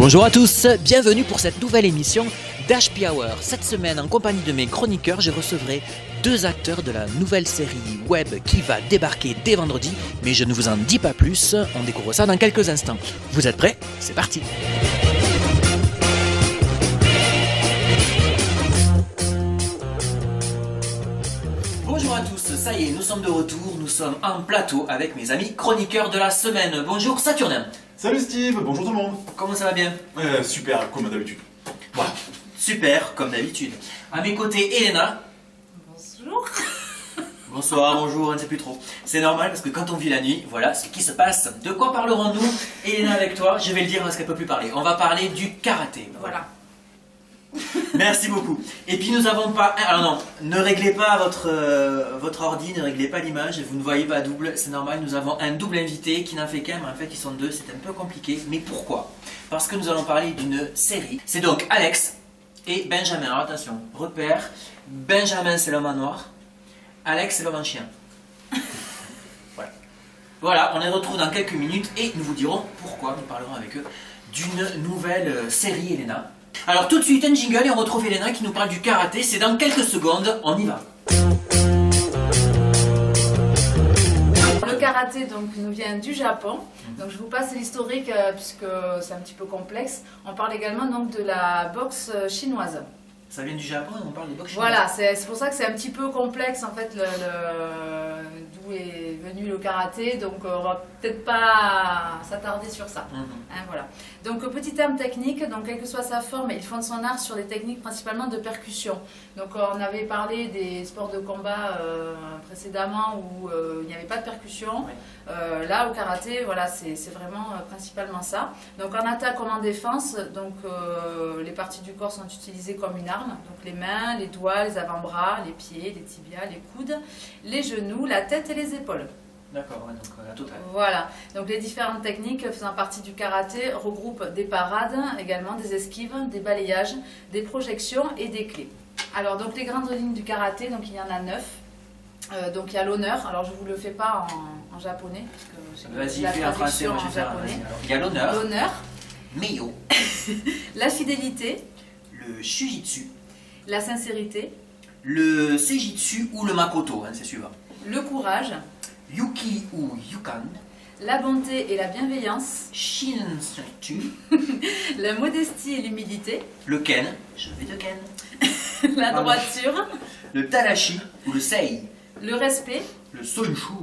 Bonjour à tous, bienvenue pour cette nouvelle émission d'HP Hour. Cette semaine, en compagnie de mes chroniqueurs, je recevrai deux acteurs de la nouvelle série web qui va débarquer dès vendredi, mais je ne vous en dis pas plus, on découvre ça dans quelques instants. Vous êtes prêts? C'est parti! Bonjour à tous, ça y est, nous sommes de retour, nous sommes en plateau avec mes amis chroniqueurs de la semaine. Bonjour Saturnin. Salut Steve, bonjour tout le monde. Comment ça va bien? Super, comme d'habitude. Voilà, super, comme d'habitude. À mes côtés, Elena. Bonjour. Bonsoir, bonjour, on ne sait plus trop. C'est normal parce que quand on vit la nuit, voilà ce qui se passe. De quoi parlerons-nous? Elena, avec toi, je vais le dire parce qu'elle ne peut plus parler. On va parler du karaté. Voilà. Merci beaucoup. Et puis nous avons pas... Alors non, ne réglez pas votre ordi, ne réglez pas l'image, vous ne voyez pas double, c'est normal, nous avons un double invité qui n'en fait qu'un, mais en fait ils sont deux, c'est un peu compliqué. Mais pourquoi? Parce que nous allons parler d'une série. C'est donc Alex et Benjamin. Alors attention, repère, Benjamin c'est l'homme en noir, Alex c'est l'homme en chien. Voilà. Voilà, on les retrouve dans quelques minutes et nous vous dirons pourquoi, nous parlerons avec eux d'une nouvelle série, Elena. Alors tout de suite un jingle et on retrouve Elena qui nous parle du karaté, c'est dans quelques secondes, on y va. Le karaté donc nous vient du Japon, donc je vous passe l'historique puisque c'est un petit peu complexe. On parle également donc de la boxe chinoise. Ça vient du Japon et on parle de boxe chinoise. Voilà, c'est pour ça que c'est un petit peu complexe en fait d'où est venu le karaté, donc on va peut-être pas s'attarder sur ça. Hein, voilà. Donc petit terme technique, donc quelle que soit sa forme, il fonde son art sur des techniques principalement de percussion. Donc on avait parlé des sports de combat précédemment où il n'y avait pas de percussion. Oui. Là au karaté, voilà, c'est vraiment principalement ça. Donc en attaque comme en défense, donc les parties du corps sont utilisées comme une arme. Donc les mains, les doigts, les avant-bras, les pieds, les tibias, les coudes, les genoux, la tête et les épaules. D'accord, ouais, donc la totale. Voilà, donc les différentes techniques faisant partie du karaté regroupent des parades, également des esquives, des balayages, des projections et des clés. Alors donc les grandes lignes du karaté, donc il y en a 9. Donc il y a l'honneur, alors je ne vous le fais pas en japonais, parce que vas-y, fais en français, moi je vais faire japonais. Il y a l'honneur, l'honneur, Meio, la fidélité, le Shujitsu, la sincérité, le Seijitsu ou le Makoto, hein, c'est suivant. le courage, Yuki ou Yukan, la bonté et la bienveillance, Shinsetsu, la modestie et l'humilité, le Ken, je vais te Ken, la Pardon. droiture, le Tanashi ou le Sei, le respect le Sonshu,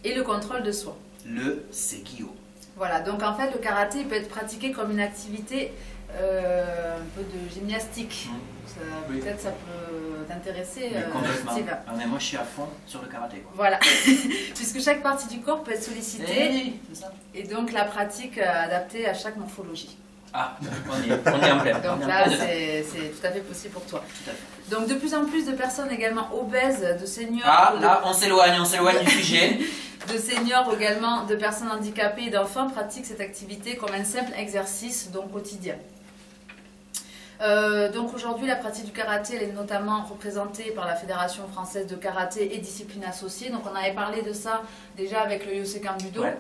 et le contrôle de soi. le Sekio. Voilà, donc en fait le karaté peut être pratiqué comme une activité un peu de gymnastique. Oui. Peut-être ça peut t'intéresser. Mais complètement. Steve. Ah, mais moi je suis à fond sur le karaté, quoi. Voilà, puisque chaque partie du corps peut être sollicitée Oui, c'est ça. et donc la pratique adaptée à chaque morphologie. Ah, on est en plein. Donc là c'est tout à fait possible pour toi. Tout à fait. Donc de plus en plus de personnes également obèses, de seniors. Ah, ou là, on s'éloigne du sujet. de seniors également, de personnes handicapées et d'enfants pratiquent cette activité comme un simple exercice donc quotidien. Donc aujourd'hui la pratique du karaté elle est notamment représentée par la Fédération française de karaté et disciplines associées. Donc on avait parlé de ça déjà avec le Yosekan Budo. Ouais,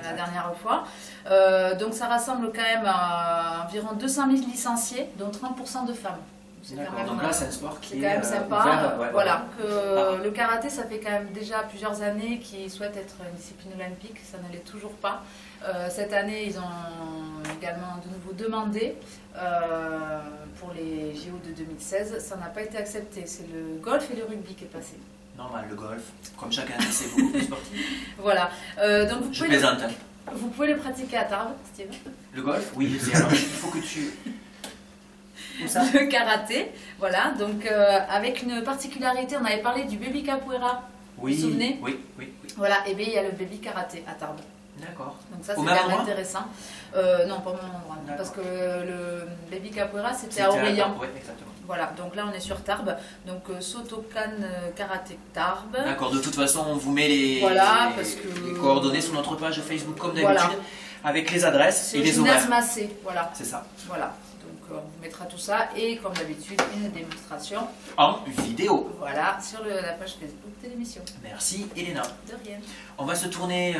La dernière fois. Donc ça rassemble quand même environ 200 000 licenciés, dont 30% de femmes. D'accord, donc là c'est un sport qui c'est quand même sympa. ouvert, ouais, voilà, ouais. le karaté ça fait quand même déjà plusieurs années qu'ils souhaitent être une discipline olympique, ça ne l'est toujours pas. Cette année ils ont également de nouveau demandé pour les JO de 2016, ça n'a pas été accepté, c'est le golf et le rugby qui est passé. Normal, le golf, comme chacun c'est beaucoup plus sportif. Voilà, donc Je plaisante. vous pouvez le pratiquer à Tarbes, Steve. Le golf? Oui, c'est alors il faut que tu... Où ça? Le karaté, voilà, donc avec une particularité, on avait parlé du baby capoeira, Oui, vous vous souvenez? oui. Voilà, et bien il y a le baby karaté à Tarbes. D'accord. Donc ça Au c'est même quand même endroit? intéressant. Non, pas au même endroit, non, parce que le baby capoeira c'était à C'était Orléans. Oui, exactement. Voilà, donc là on est sur Tarbes, donc Sotokan Karaté Tarbes. D'accord, de toute façon on vous met les coordonnées sur notre page Facebook comme d'habitude, Voilà. avec les adresses C'est et au les gymnase horaires. Massé, voilà. C'est ça. Voilà, donc on vous mettra tout ça et comme d'habitude une démonstration. En vidéo. Voilà, sur la page Facebook de l'émission. Merci Elena. De rien. On va se tourner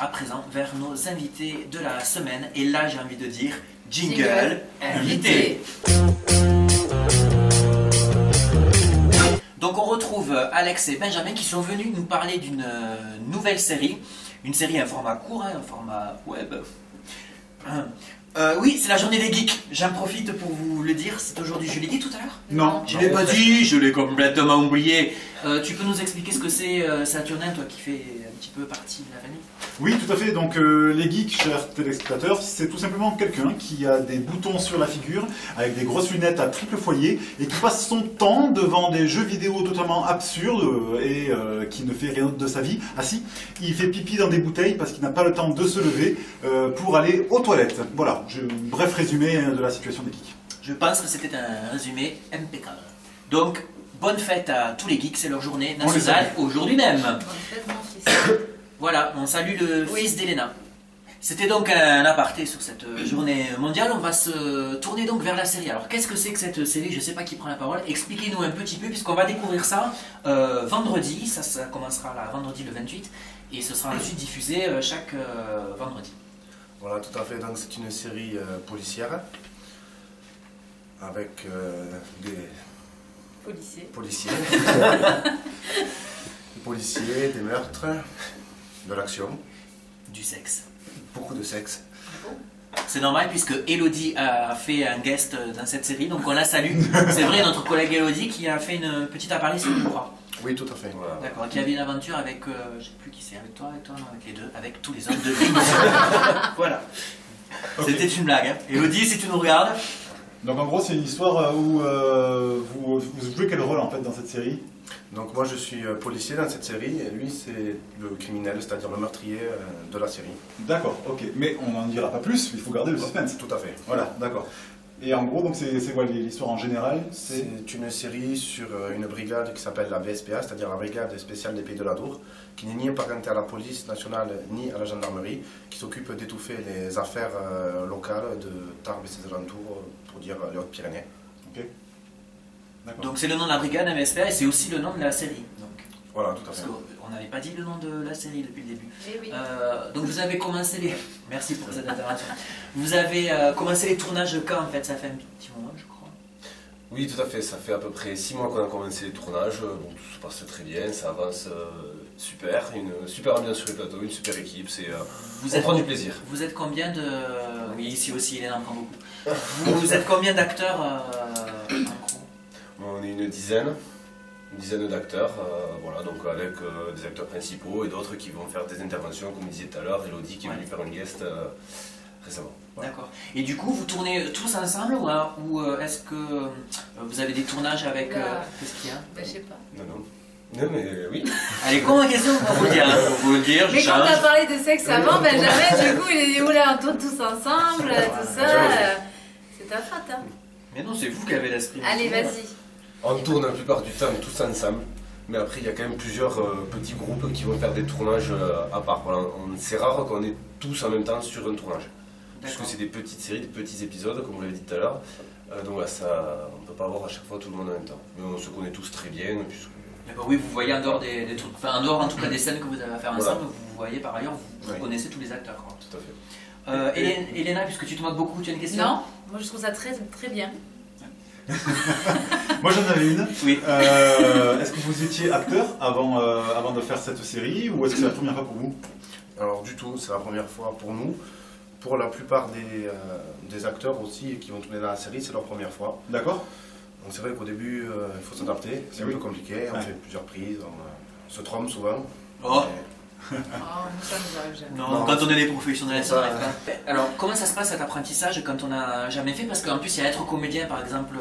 à présent vers nos invités de la semaine. Et là, j'ai envie de dire jingle invité. Donc on retrouve Alex et Benjamin qui sont venus nous parler d'une nouvelle série. Une série, un format court, un format web. Oui, c'est la journée des geeks. J'en profite pour vous le dire. C'est aujourd'hui, je l'ai dit tout à l'heure? Non. Je l'ai pas dit, je l'ai complètement oublié. Tu peux nous expliquer ce que c'est Saturnin, toi qui fais un petit peu partie de la famille? Oui, tout à fait. Donc les geeks, chers téléspectateurs, c'est tout simplement quelqu'un qui a des boutons sur la figure, avec des grosses lunettes à triple foyer, et qui passe son temps devant des jeux vidéo totalement absurdes et qui ne fait rien d'autre de sa vie. Ah si, il fait pipi dans des bouteilles parce qu'il n'a pas le temps de se lever pour aller aux toilettes. Voilà, bref résumé de la situation des geeks. Je pense que c'était un résumé impeccable. Donc, bonne fête à tous les geeks, c'est leur journée nationale aujourd'hui même. Bonne fête, mon fils. Voilà, on salue le fils d'Elena. C'était donc un aparté sur cette journée mondiale. On va se tourner donc vers la série. Alors, qu'est-ce que c'est que cette série? Je ne sais pas qui prend la parole. Expliquez-nous un petit peu, puisqu'on va découvrir ça vendredi. Ça commencera là, vendredi le 28. Et ce sera ensuite diffusé chaque vendredi. Voilà, tout à fait. Donc, c'est une série policière avec des policiers. Des policiers, des meurtres, de l'action, Du sexe. beaucoup de sexe. C'est normal puisque Elodie a fait un guest dans cette série, donc on la salue. C'est vrai, notre collègue Elodie qui a fait une petite apparition, je crois. Oui, tout à fait. Voilà. D'accord, qui avait une aventure avec, je ne sais plus qui c'est, avec toi, non, avec les deux, avec tous les hommes de Green. Voilà. Okay. C'était une blague. Hein. Elodie, si tu nous regardes. Donc en gros, c'est une histoire où vous jouez quel rôle en fait dans cette série? Donc, moi, je suis policier dans cette série et lui, c'est le criminel, c'est-à-dire le meurtrier de la série. D'accord, ok. Mais on n'en dira pas plus, il faut garder le suspense. Tout à fait. Voilà, d'accord. Et en gros, donc c'est quoi l'histoire en général? C'est une série sur une brigade qui s'appelle la VSPA, c'est-à-dire la Brigade Spéciale des Pays de la Dour, qui n'est ni apparentée à la police nationale ni à la gendarmerie, qui s'occupe d'étouffer les affaires locales de Tarbes et ses alentours, pour dire les Hautes-Pyrénées. Ok. D'accord. Donc c'est le nom de la brigade MSPA et c'est aussi le nom de la série. Donc, Voilà, tout à parce fait. qu'on n'avait pas dit le nom de la série depuis le début. Eh oui. Donc vous avez commencé les... Merci pour cette intervention. Vous avez commencé les tournages quand en fait? Ça fait un petit moment je crois. Oui, tout à fait. Ça fait à peu près 6 mois qu'on a commencé les tournages. Bon, tout se passe très bien, ça avance super. Une super ambiance sur les plateaux, une super équipe. On prend du plaisir. Vous êtes combien de... Oui, ici aussi, Hélène en prend beaucoup. Vous êtes combien d'acteurs en gros? On est une dizaine d'acteurs, voilà, donc avec des acteurs principaux et d'autres qui vont faire des interventions, comme je disais tout à l'heure, Elodie qui est venue faire une guest récemment. Voilà. D'accord. Et du coup, vous tournez tous ensemble ou est-ce que vous avez des tournages avec... Qu'est-ce qu'il y a? Ben, je sais pas. Non, mais oui. Allez, con ma question, pour vous le dire. Pour vous le dire, je Mais quand change. t'as parlé de sexe avant, Benjamin, du coup, il a dit oula, on tourne tous ensemble, tout ça. C'est ta faute, hein. Mais non, c'est vous qui avez l'esprit. Allez, vas-y. On tourne la plupart du temps tous ensemble, mais après il y a quand même plusieurs petits groupes qui vont faire des tournages à part. Voilà, c'est rare qu'on est tous en même temps sur un tournage. Puisque c'est des petites séries, des petits épisodes, comme vous l'avez dit tout à l'heure. Donc voilà, on ne peut pas avoir à chaque fois tout le monde en même temps. Mais on se connaît tous très bien. D'accord, oui, vous voyez en dehors des trucs, enfin en dehors en tout cas des scènes que vous avez à faire ensemble, Voilà. vous voyez par ailleurs, vous connaissez tous les acteurs. Quoi. Tout à fait. Elena, puisque tu te moques beaucoup, tu as une question? Non, moi je trouve ça très, très bien. Moi j'en avais une. Oui. Est-ce que vous étiez acteur avant de faire cette série ou est-ce que c'est la première fois pour vous? Alors, du tout, c'est la première fois pour nous. Pour la plupart des acteurs aussi qui vont tourner dans la série, c'est leur première fois. D'accord. Donc c'est vrai qu'au début, il faut s'adapter, c'est un peu compliqué, on fait plusieurs prises, on se trompe souvent. Oh. Oh, ça nous arrive jamais. Non, quand on est des professionnels, ça n'arrive pas. Alors, comment ça se passe cet apprentissage quand on n'a jamais fait? Parce qu'en plus, il y a être comédien, par exemple,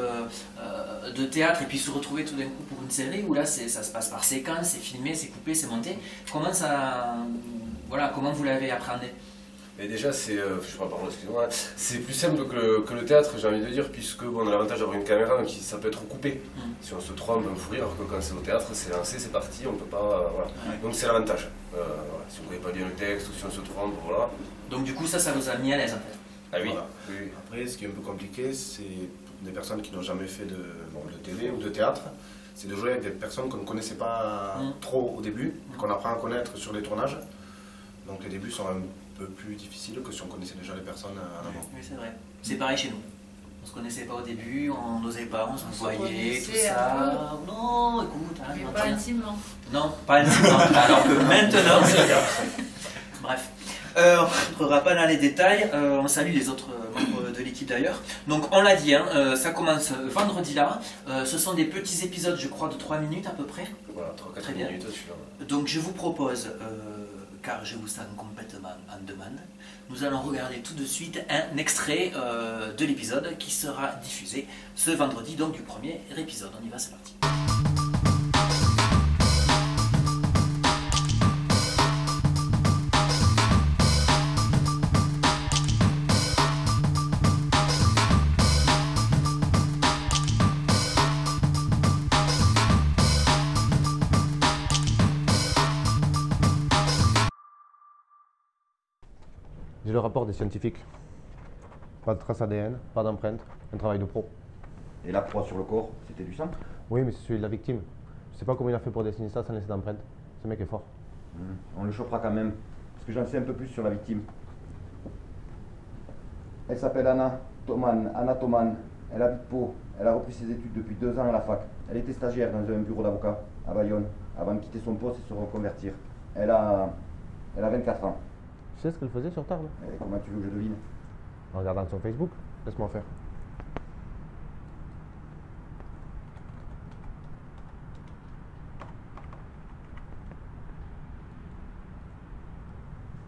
de théâtre, et puis se retrouver tout d'un coup pour une série, où là, ça se passe par séquence, c'est filmé, c'est coupé, c'est monté. Comment ça... Voilà, comment vous l'avez appréhendé? Et déjà, je prends la parole, excusez-moi, c'est plus simple que le théâtre, j'ai envie de dire, puisque bon, on a l'avantage d'avoir une caméra, donc ça peut être coupé. Si on se trompe, on fout rire, alors que quand c'est au théâtre, c'est lancé, c'est parti, on peut pas. Voilà. Donc c'est l'avantage. Voilà. Si on ne connaît pas bien le texte ou si on se trompe, voilà. Donc du coup, ça vous a mis à l'aise en fait? Ah oui. Voilà. Oui. Après, ce qui est un peu compliqué, c'est pour des personnes qui n'ont jamais fait de télé ou de théâtre, c'est de jouer avec des personnes qu'on ne connaissait pas trop au début, qu'on apprend à connaître sur les tournages. Donc les débuts sont un peu plus difficiles que si on connaissait déjà les personnes en amont. Oui, c'est vrai. C'est pareil chez nous. On se connaissait pas au début, on n'osait pas, on se voyait, tout connaissait ça. Non, écoute, hein, Mais on pas tient. intimement. Non, pas intimement. Alors que maintenant, c'est le cas. Bref. On ne rentrera pas dans les détails. On salue les autres membres de l'équipe d'ailleurs. Donc, on l'a dit, hein, ça commence vendredi là. Ce sont des petits épisodes, je crois, de 3 minutes à peu près. Voilà, 3-4 minutes celui-là. Donc, je vous propose, car je vous sens complètement en demande, nous allons regarder tout de suite un extrait de l'épisode qui sera diffusé ce vendredi, donc du premier épisode. On y va, c'est parti. J'ai le rapport des scientifiques. Pas de trace ADN, pas d'empreinte, un travail de pro. Et la proie sur le corps, c'était du sang? Oui, mais c'est celui de la victime. Je sais pas comment il a fait pour dessiner ça sans laisser d'empreinte. Ce mec est fort. On le chopera quand même, parce que j'en sais un peu plus sur la victime. Elle s'appelle Anna Thoman. Elle habite Pau. Elle a repris ses études depuis 2 ans à la fac. Elle était stagiaire dans un bureau d'avocat à Bayonne, avant de quitter son poste et se reconvertir. Elle a 24 ans. Tu sais ce qu'elle faisait sur Tarbes? Et comment tu veux que je devine? En regardant son Facebook. Laisse-moi faire.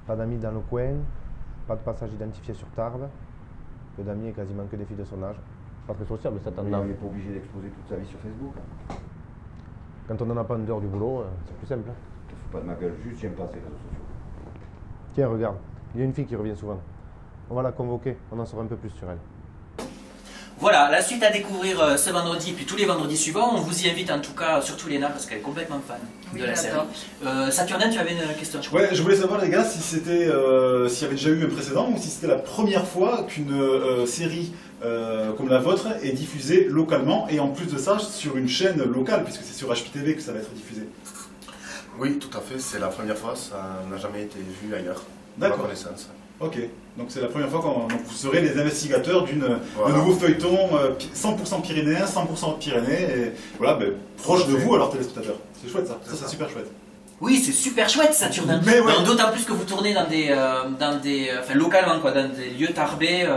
Pas d'amis dans le coin, pas de passage identifié sur Tarbes, peu d'amis et quasiment que des filles de son âge. Pas très sociable cette Mais année. on n'est pas obligé d'exposer toute sa vie sur Facebook. Quand on n'en a pas en dehors du boulot, c'est plus simple. Te fous pas de ma gueule, juste j'aime pas ces réseaux sociaux. Tiens, regarde, il y a une fille qui revient souvent. On va la convoquer, on en saura un peu plus sur elle. Voilà, la suite à découvrir ce vendredi, puis tous les vendredis suivants. On vous y invite en tout cas, surtout Léna, parce qu'elle est complètement fan de la série. Saturnin, tu avais une question, je crois. Ouais, je voulais savoir les gars si c'était, s'il y avait déjà eu un précédent ou si c'était la première fois qu'une série comme la vôtre est diffusée localement et en plus de ça sur une chaîne locale, puisque c'est sur HPTV que ça va être diffusé. Oui, tout à fait, c'est la première fois, ça n'a jamais été vu ailleurs. D'accord. À ma connaissance. Ok, donc c'est la première fois que vous serez les investigateurs d'un Voilà. nouveau feuilleton 100% pyrénéen, 100% Pyrénées, et voilà, ben, proche de vous alors téléspectateurs. C'est chouette ça, c'est super chouette. Oui, c'est super chouette, Saturnin. Mais ouais. D'autant plus que vous tournez dans enfin localement quoi, dans des lieux tarbés.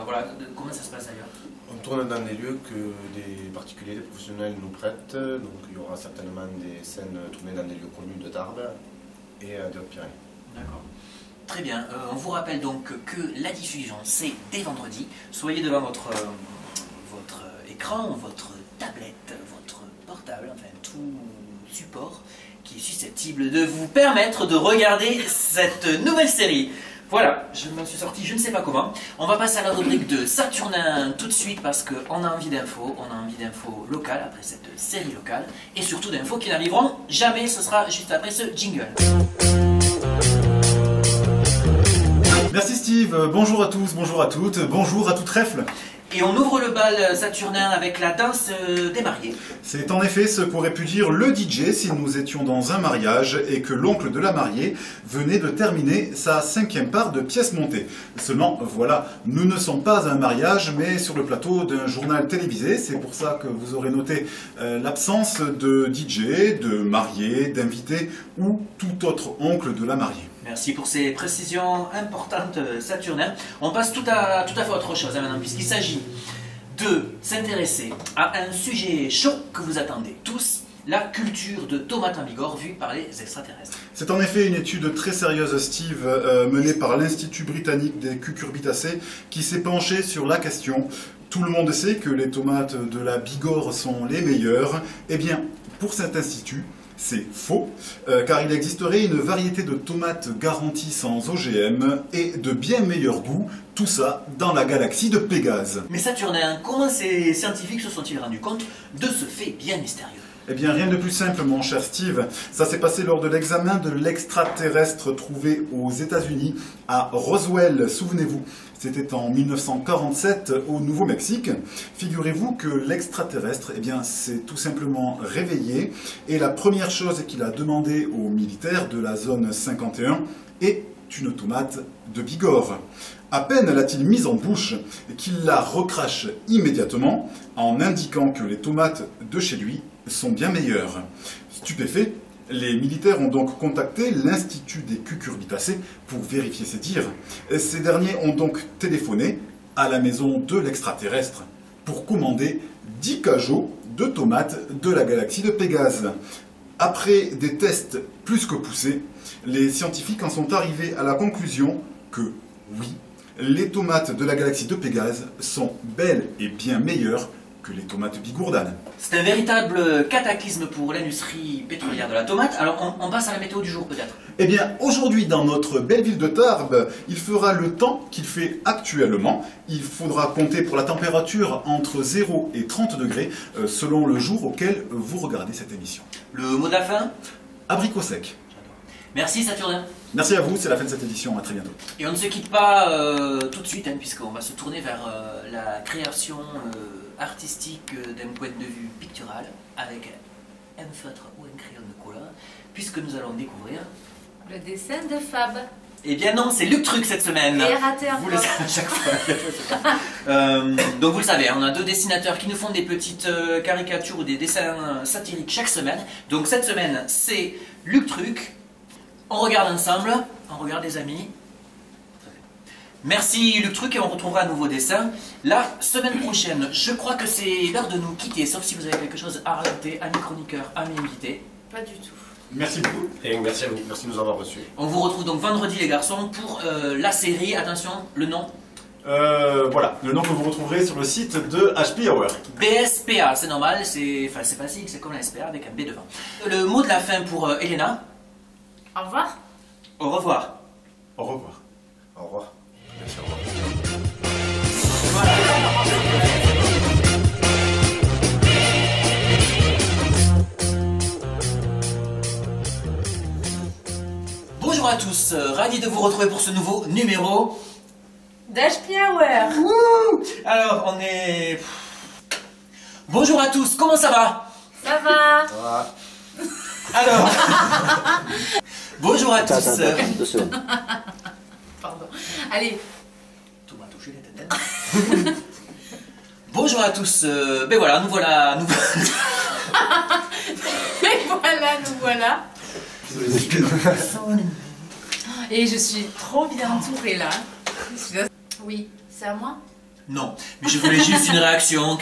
Voilà, comment ça se passe d'ailleurs? On tourne dans des lieux que des particuliers, des professionnels nous prêtent, donc il y aura certainement des scènes tournées dans des lieux connus de Tarbes et de Hautes-Pyrénées. D'accord. Très bien. On vous rappelle donc que la diffusion, c'est dès vendredi. Soyez devant votre écran, votre tablette, votre portable, enfin tout support qui est susceptible de vous permettre de regarder cette nouvelle série. Voilà, je me suis sorti je ne sais pas comment. On va passer à la rubrique de Saturnin tout de suite parce qu'on a envie d'infos. On a envie d'infos locales après cette série locale et surtout d'infos qui n'arriveront jamais. Ce sera juste après ce jingle. Merci Steve, bonjour à tous, bonjour à toutes, bonjour à tout trèfle. Et on ouvre le bal Saturnin avec la danse des mariés. C'est en effet ce qu'aurait pu dire le DJ si nous étions dans un mariage et que l'oncle de la mariée venait de terminer sa 5e part de pièce montée. Seulement, voilà, nous ne sommes pas un mariage mais sur le plateau d'un journal télévisé. C'est pour ça que vous aurez noté l'absence de DJ, de mariés, d'invités ou tout autre oncle de la mariée. Merci pour ces précisions importantes, Saturnin. On passe tout à fait autre chose maintenant, puisqu'il s'agit de s'intéresser à un sujet chaud que vous attendez tous, la culture de tomates en Bigorre vue par les extraterrestres. C'est en effet une étude très sérieuse, Steve, menée par l'Institut britannique des cucurbitacées, qui s'est penché sur la question. Tout le monde sait que les tomates de la Bigorre sont les meilleures. Eh bien, pour cet institut, c'est faux, car il existerait une variété de tomates garanties sans OGM et de bien meilleur goût, tout ça dans la galaxie de Pégase. Mais Saturnin, comment ces scientifiques se sont-ils rendus compte de ce fait bien mystérieux? Eh bien, rien de plus simple, mon cher Steve. Ça s'est passé lors de l'examen de l'extraterrestre trouvé aux États-Unis, à Roswell, souvenez-vous. C'était en 1947 au Nouveau-Mexique. Figurez-vous que l'extraterrestre, eh bien, s'est tout simplement réveillé et la première chose qu'il a demandé aux militaires de la zone 51 est une tomate de Bigorre. À peine l'a-t-il mise en bouche qu'il la recrache immédiatement en indiquant que les tomates de chez lui sont bien meilleures. Stupéfaits, les militaires ont donc contacté l'Institut des cucurbitacées pour vérifier ces dires. Ces derniers ont donc téléphoné à la maison de l'extraterrestre pour commander 10 cajots de tomates de la galaxie de Pégase. Après des tests plus que poussés, les scientifiques en sont arrivés à la conclusion que, oui, les tomates de la galaxie de Pégase sont bel et bien meilleures que les tomates bigourdanes. C'est un véritable cataclysme pour l'industrie pétrolière de la tomate. Alors on passe à la météo du jour peut-être. Eh bien, aujourd'hui, dans notre belle ville de Tarbes, il fera le temps qu'il fait actuellement. Il faudra compter pour la température entre 0 et 30 degrés, selon le jour auquel vous regardez cette émission. Le mot de la fin? Abricot sec. Merci Saturnin. Merci à vous, c'est la fin de cette édition, à très bientôt. Et on ne se quitte pas tout de suite, puisqu'on va se tourner vers la création artistique d'un point de vue pictural, avec un feutre ou un crayon de couleur, puisque nous allons découvrir... Le dessin de Fab. Eh bien non, c'est Luc Truc cette semaine. Et raté Vous le savez à chaque fois. Donc vous le savez, on a 2 dessinateurs qui nous font des petites caricatures ou des dessins satiriques chaque semaine. Donc cette semaine, c'est Luc Truc. On regarde ensemble, on regarde les amis. Merci Luc Truc et on retrouvera un nouveau dessin. La semaine prochaine, je crois que c'est l'heure de nous quitter, sauf si vous avez quelque chose à rajouter à mes chroniqueurs, à mes invités. Pas du tout. Merci beaucoup. Et merci à vous, merci de nous avoir reçus. On vous retrouve donc vendredi les garçons pour la série, attention, le nom. Voilà, le nom que vous retrouverez sur le site de HP Hour. BSPA, c'est normal, c'est facile, c'est comme la SPA avec un B devant. Le mot de la fin pour Elena. Au revoir. Au revoir. Au revoir. Au revoir. Merci, au revoir. Bonjour à tous, ravi de vous retrouver pour ce nouveau numéro d'HP Hour. Alors, on est... Bonjour à tous, comment ça va? Ça va. Ça va. Alors... Bonjour à tous. Pardon. Allez. Tout m'a touché les têtes. Bonjour à tous, ben voilà, nous voilà... Nous voilà. Et je suis trop bien entourée là. Oui, c'est à moi? Non, mais je voulais juste une réaction,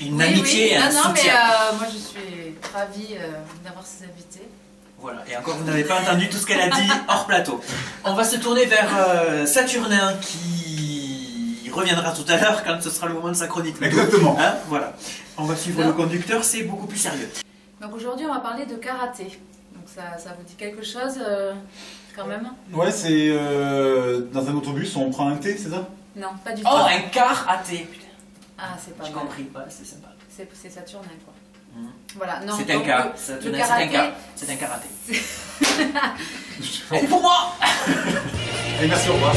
une amitié, oui. un non, soutien. mais moi je suis ravie d'avoir ces invités. Voilà, et encore vous n'avez pas entendu tout ce qu'elle a dit hors plateau. On va se tourner vers Saturnin qui reviendra tout à l'heure quand ce sera le moment de sa chronique. Exactement. Hein, voilà. On va suivre le conducteur, c'est beaucoup plus sérieux. Donc aujourd'hui on va parler de karaté. Donc ça vous dit quelque chose quand même? Ouais, c'est dans un autobus, on prend un thé, c'est ça? Non, pas du tout. Oh, un car athée, putain. Ah, c'est pas J'ai mal. compris, pas, c'est sympa. C'est Saturnin quoi. Voilà, non. C'est un donc, car, le karaté. C'est un karaté. Et pour moi. Et merci, au revoir.